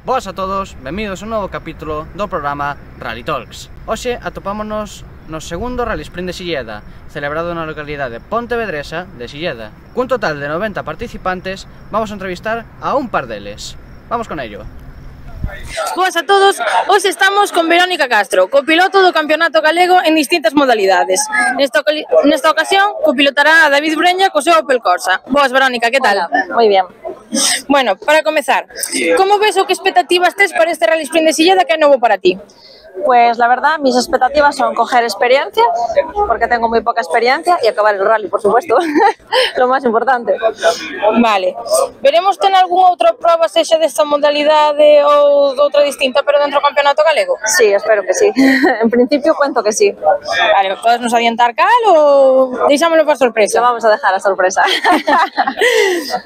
Boas a todos, benvidos a un novo capítulo do programa Rally Talks. Hoxe atopámonos no segundo Rally Sprint de Silleda, celebrado na localidade pontevedresa de Silleda. Cun total de 90 participantes, vamos a entrevistar a un par deles. Vamos con ello. Boas a todos, hoxe estamos con Verónica Castro, copiloto do Campeonato Galego en distintas modalidades. Nesta ocasión, copilotará a David Breña co seu Opel Corsa. Boas, Verónica, que tal? Muy bien. Bueno, para comezar, como ves o que expectativas tes para este Rally Sprint de Silleda que é novo para ti? Pues la verdad, mis expectativas son coger experiencia, porque tengo muy poca experiencia, y acabar el rally, por supuesto, lo más importante. Vale. Veremos ten algunha outra prova sexa desta modalidade ou de outra distinta, pero dentro do Campeonato Galego? Sí, espero que sí. En principio cuento que sí. Vale, podes nos adiantar cal ou deixámoslo por sorpresa? Lo vamos a dejar a sorpresa.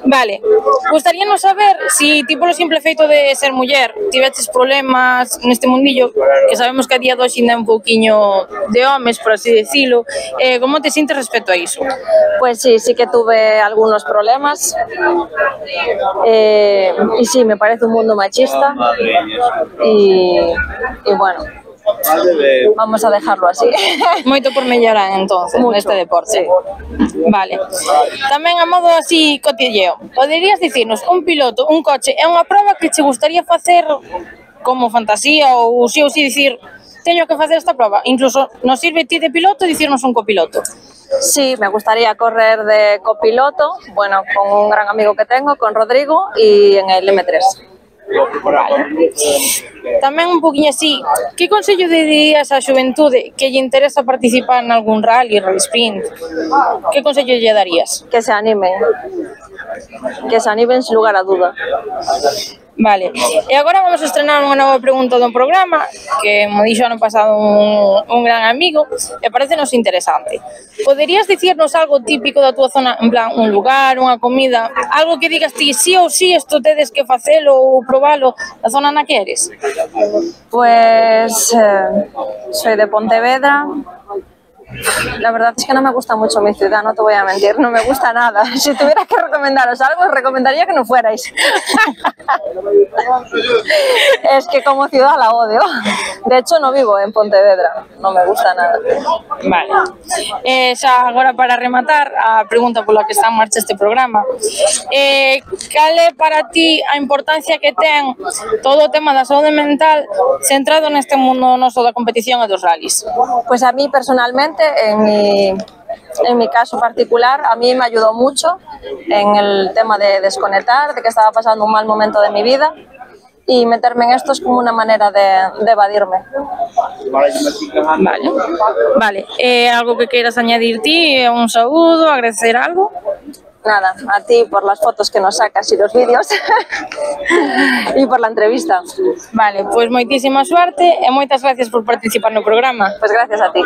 Vale. Gustaríanos saber si ti polo simple feito de ser muller tiveches problemas neste mundillo, que sabemos que a día de hoxe ainda é un pouquiño de homes, por así decirlo, como te sintes respecto a iso? Pues sí, sí que tuve algunos problemas y sí, me parece un mundo machista y bueno, vamos a dejarlo así. Moito por mellorar entonces neste deporte. Sí. Vale. Tamén a modo así cotilleo, poderías dicirnos un piloto, un coche, é unha proba que che gustaría facer como fantasía ou si dicir teño que facer esta proba, incluso nos sirve ti de piloto e dicirnos un copiloto? Sí, me gustaría correr de copiloto, bueno, con un gran amigo que tengo, con Rodrigo, y en el M3. Vale. Tamén un poquinho así, que consello dirías á xuventude que lle interesa participar en algún rally, rally sprint? Que consello lle darías? Que se animen sin lugar a duda. Vale, e agora vamos a estrenar unha nova pregunta do programa que mo dixo ano pasado un gran amigo e parecenos interesante. Poderías dicirnos algo típico da túa zona, en plan, un lugar, unha comida, algo que digas ti sí ou sí isto tedes que facelo ou probalo da zona na que eres? Pues soy de Pontevedra. La verdad es que no me gusta mucho mi ciudad, no te voy a mentir, no me gusta nada. Si tuviera que recomendaros algo, os recomendaría que no fuerais. Es que como ciudad la odio. De hecho, no vivo en Pontevedra, no me gusta nada. Vale. Xa agora para rematar a pregunta pola que está en marcha este programa. Cal é para ti a importancia que ten todo o tema da saúde mental centrado neste mundo noso da competición e dos rallies? Pues a mí personalmente, en mi caso particular, a mí me ayudó mucho en el tema de desconectar, de que estaba pasando un mal momento de mi vida, y meterme en esto es como una manera de evadirme. Vale. Algo que queiras añadir ti, un saúdo, agradecer algo? Nada, a ti por las fotos que nos sacas y los vídeos y por la entrevista. Vale, pois moitísima suerte e moitas gracias por participar no programa. Pues gracias a ti.